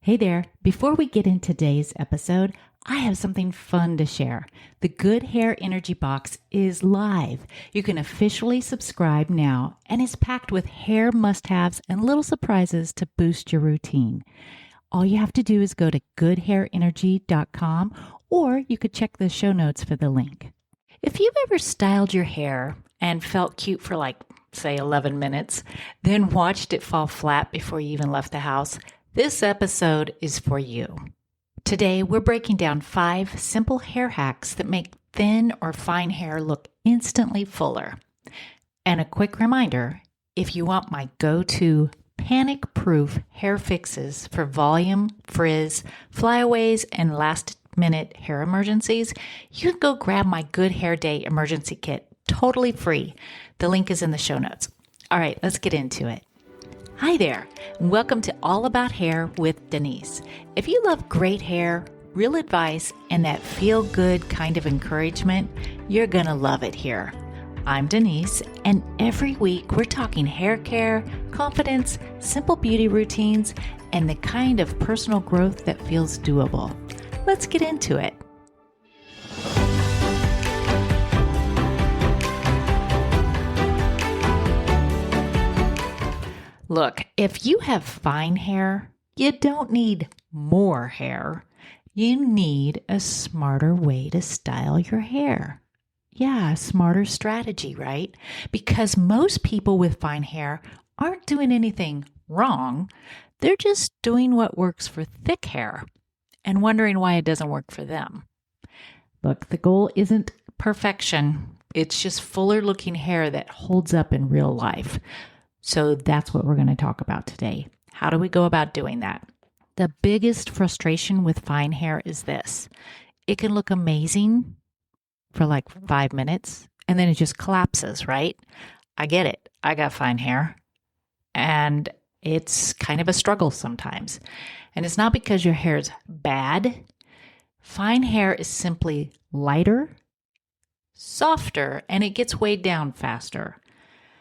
Hey there. Before we get into today's episode, I have something fun to share. The Good Hair Energy Box is live. You can officially subscribe now, and it's packed with hair must-haves and little surprises to boost your routine. All you have to do is go to goodhairenergy.com, or you could check the show notes for the link. If you've ever styled your hair and felt cute for say 11 minutes, then watched it fall flat before you even left the house, this episode is for you. Today, we're breaking down 5 simple hair hacks that make thin or fine hair look instantly fuller. And a quick reminder, if you want my go-to panic-proof hair fixes for volume, frizz, flyaways, and last-minute hair emergencies, you can go grab my Good Hair Day emergency kit, totally free. The link is in the show notes. All right, let's get into it. Hi there, and welcome to All About Hair with Denise. If you love great hair, real advice, and that feel-good kind of encouragement, you're going to love it here. I'm Denise, and every week we're talking hair care, confidence, simple beauty routines, and the kind of personal growth that feels doable. Let's get into it. Look, if you have fine hair, you don't need more hair. You need a smarter way to style your hair. Yeah, a smarter strategy, right? Because most people with fine hair aren't doing anything wrong. They're just doing what works for thick hair and wondering why it doesn't work for them. Look, the goal isn't perfection. It's just fuller looking hair that holds up in real life. So that's what we're going to talk about today. How do we go about doing that? The biggest frustration with fine hair is this. It can look amazing for 5 minutes and then it just collapses, right? I get it. I got fine hair and it's kind of a struggle sometimes. And it's not because your hair is bad. Fine hair is simply lighter, softer, and it gets weighed down faster.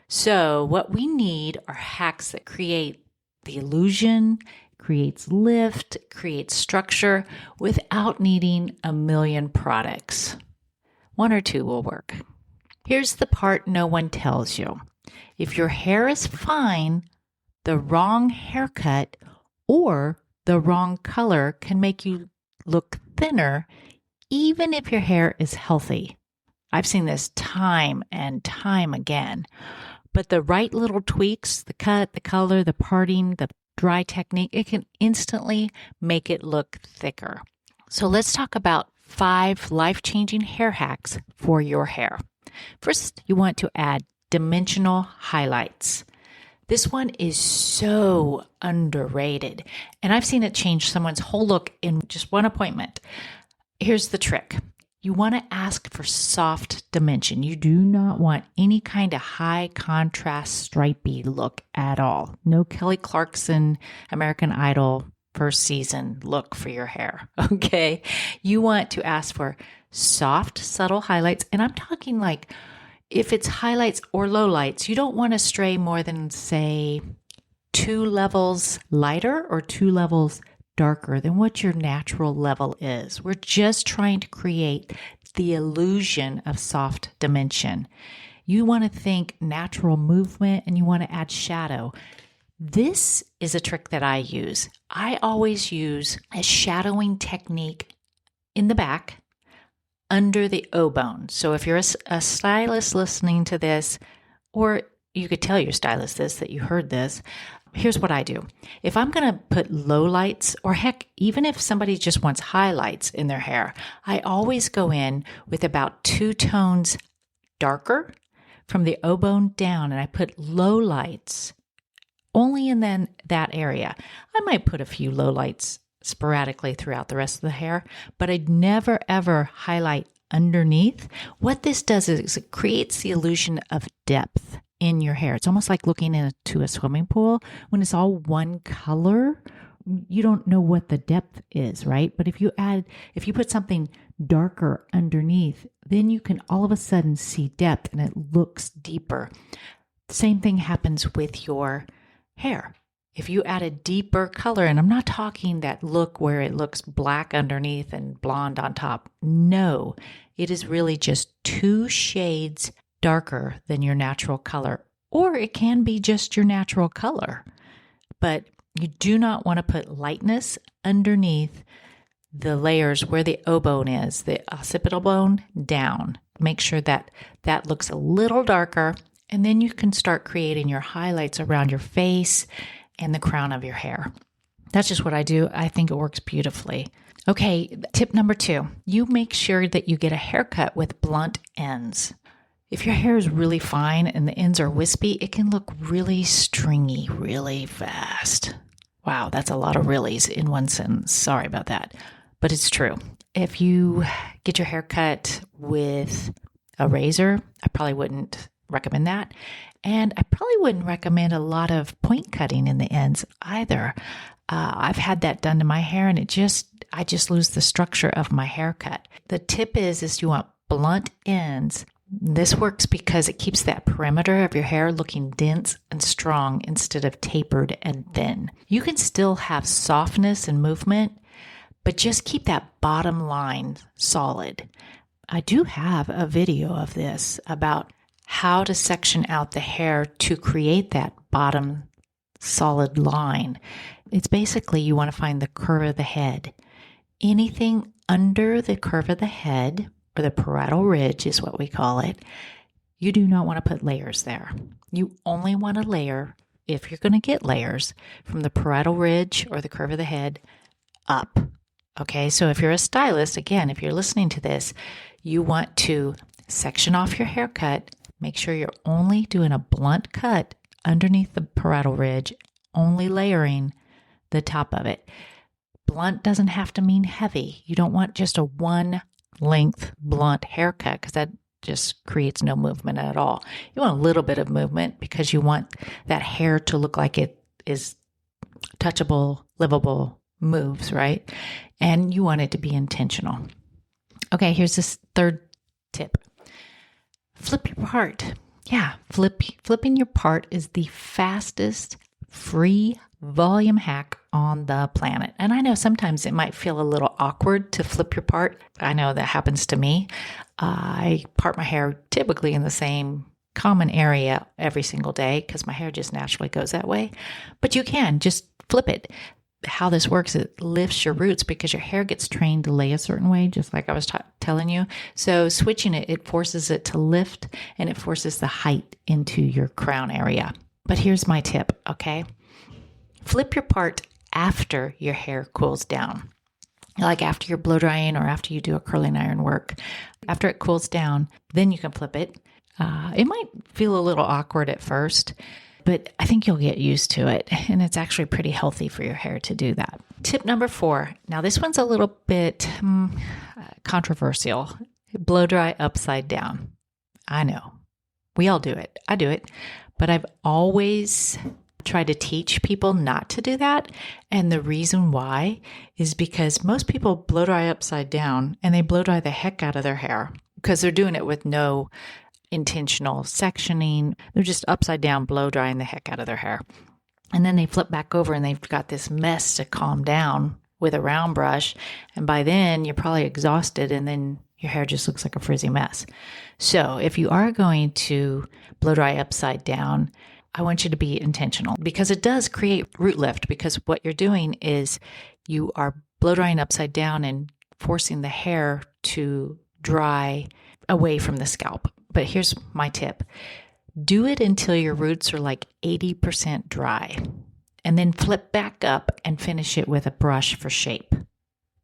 So what we need are hacks that create the illusion, creates lift, creates structure without needing a million products. 1 or 2 will work. Here's the part no one tells you. If your hair is fine, the wrong haircut or the wrong color can make you look thinner, even if your hair is healthy. I've seen this time and time again. But the right little tweaks, the cut, the color, the parting, the dry technique, it can instantly make it look thicker. So let's talk about 5 life-changing hair hacks for your hair. First, you want to add dimensional highlights. This one is so underrated, and I've seen it change someone's whole look in just one appointment. Here's the trick. You want to ask for soft dimension. You do not want any kind of high contrast stripy look at all. No Kelly Clarkson, American Idol first season look for your hair, okay? You want to ask for soft, subtle highlights. And I'm talking if it's highlights or lowlights, you don't want to stray more than, say, 2 levels lighter or 2 levels darker than what your natural level is. We're just trying to create the illusion of soft dimension. You want to think natural movement and you want to add shadow. This is a trick that I use. I always use a shadowing technique in the back under the O-bone. So if you're a stylist listening to this, or you could tell your stylist this, that you heard this, here's what I do. If I'm going to put low lights, or heck, even if somebody just wants highlights in their hair, I always go in with about 2 tones darker from the O-bone down, and I put low lights only in that area. I might put a few low lights sporadically throughout the rest of the hair, but I'd never ever highlight underneath. What this does is it creates the illusion of depth in your hair. It's almost like looking into a swimming pool. When it's all one color, you don't know what the depth is, right? But if you put something darker underneath, then you can all of a sudden see depth and it looks deeper. Same thing happens with your hair. If you add a deeper color, and I'm not talking that look where it looks black underneath and blonde on top. No, it is really just 2 shades darker than your natural color, or it can be just your natural color. But you do not want to put lightness underneath the layers where the O bone is, the occipital bone, down. Make sure that that looks a little darker, and then you can start creating your highlights around your face and the crown of your hair. That's just what I do. I think it works beautifully. Okay, tip number 2, you make sure that you get a haircut with blunt ends. If your hair is really fine and the ends are wispy, it can look really stringy really fast. Wow, that's a lot of reallys in one sentence. Sorry about that, but it's true. If you get your hair cut with a razor, I probably wouldn't recommend that. And I probably wouldn't recommend a lot of point cutting in the ends either. I've had that done to my hair, and I just lose the structure of my haircut. The tip is you want blunt ends. This works because it keeps that perimeter of your hair looking dense and strong instead of tapered and thin. You can still have softness and movement, but just keep that bottom line solid. I do have a video of this about how to section out the hair to create that bottom solid line. It's basically you want to find the curve of the head. Anything under the curve of the head, or the parietal ridge is what we call it, you do not want to put layers there. You only want to layer, if you're going to get layers, from the parietal ridge or the curve of the head up. Okay, so if you're a stylist, again, if you're listening to this, you want to section off your haircut. Make sure you're only doing a blunt cut underneath the parietal ridge, only layering the top of it. Blunt doesn't have to mean heavy. You don't want just a one length blunt haircut because that just creates no movement at all. You want a little bit of movement because you want that hair to look like it is touchable, livable moves, right? And you want it to be intentional. Okay, here's this third tip. Flip your part. Yeah, flipping your part is the fastest free volume hack on the planet. And I know sometimes it might feel a little awkward to flip your part. I know that happens to me. I part my hair typically in the same common area every single day because my hair just naturally goes that way. But you can just flip it. How this works, it lifts your roots because your hair gets trained to lay a certain way, just like I was telling you. So switching it, it forces it to lift and it forces the height into your crown area. But here's my tip, okay? Flip your part after your hair cools down. Like after you're blow drying or after you do a curling iron work. After it cools down, then you can flip it. It might feel a little awkward at first, but I think you'll get used to it. And it's actually pretty healthy for your hair to do that. Tip number 4. Now this one's a little bit controversial. Blow dry upside down. I know. We all do it. I do it. But I've always tried to teach people not to do that. And the reason why is because most people blow dry upside down and they blow dry the heck out of their hair because they're doing it with no intentional sectioning. They're just upside down, blow drying the heck out of their hair. And then they flip back over and they've got this mess to calm down with a round brush. And by then you're probably exhausted and then your hair just looks like a frizzy mess. So if you are going to blow dry upside down, I want you to be intentional because it does create root lift because what you're doing is you are blow drying upside down and forcing the hair to dry away from the scalp. But here's my tip. Do it until your roots are like 80% dry and then flip back up and finish it with a brush for shape.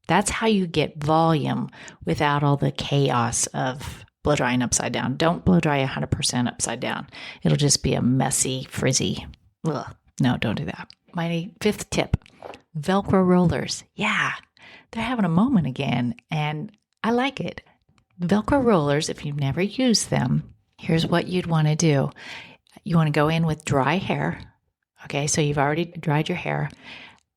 That's how you get volume without all the chaos of blow drying upside down. Don't blow dry 100% upside down. It'll just be a messy, frizzy. Ugh. No, don't do that. My 5th tip, Velcro rollers. Yeah, they're having a moment again, and I like it. Velcro rollers, if you've never used them, here's what you'd want to do. You want to go in with dry hair. Okay, so you've already dried your hair.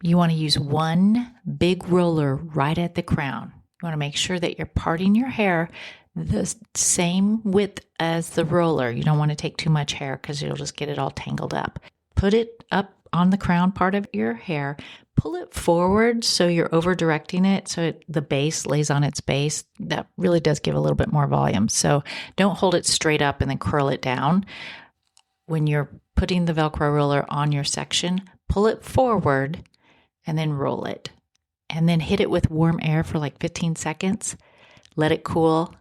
You want to use one big roller right at the crown. You want to make sure that you're parting your hair the same width as the roller. You don't want to take too much hair because you'll just get it all tangled up. Put it up on the crown part of your hair, pull it forward so you're over directing it so the base lays on its base. That really does give a little bit more volume. So don't hold it straight up and then curl it down. When you're putting the Velcro roller on your section, pull it forward and then roll it. And then hit it with warm air for like 15 seconds. Let it cool.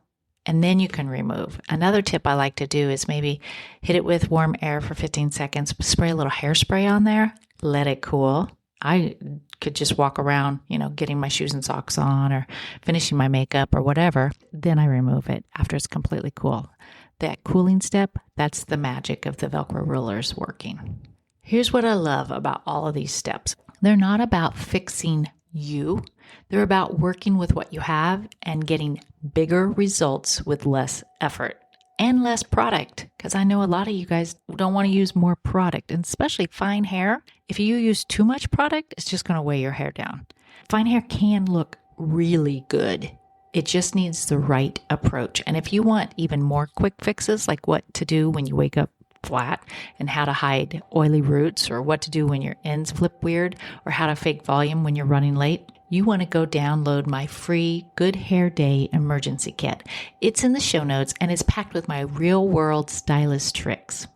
And then you can remove. Another tip I like to do is maybe hit it with warm air for 15 seconds, spray a little hairspray on there, let it cool. I could just walk around, getting my shoes and socks on or finishing my makeup or whatever. Then I remove it after it's completely cool. That cooling step, that's the magic of the Velcro rollers working. Here's what I love about all of these steps. They're not about fixing you. They're about working with what you have and getting bigger results with less effort and less product. Because I know a lot of you guys don't want to use more product, and especially fine hair. If you use too much product, it's just going to weigh your hair down. Fine hair can look really good. It just needs the right approach. And if you want even more quick fixes, like what to do when you wake up flat and how to hide oily roots or what to do when your ends flip weird or how to fake volume when you're running late, you want to go download my free Good Hair Day emergency kit. It's in the show notes and it's packed with my real world stylist tricks.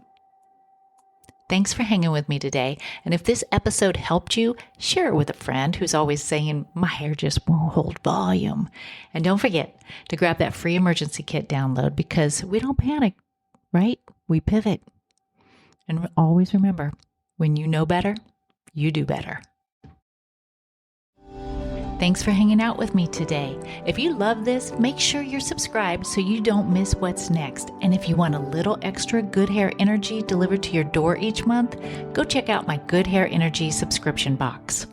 Thanks for hanging with me today. And if this episode helped you, share it with a friend who's always saying, my hair just won't hold volume. And don't forget to grab that free emergency kit download because we don't panic, right? We pivot. And always remember, when you know better, you do better. Thanks for hanging out with me today. If you love this, make sure you're subscribed so you don't miss what's next. And if you want a little extra good hair energy delivered to your door each month, go check out my Good Hair Energy subscription box.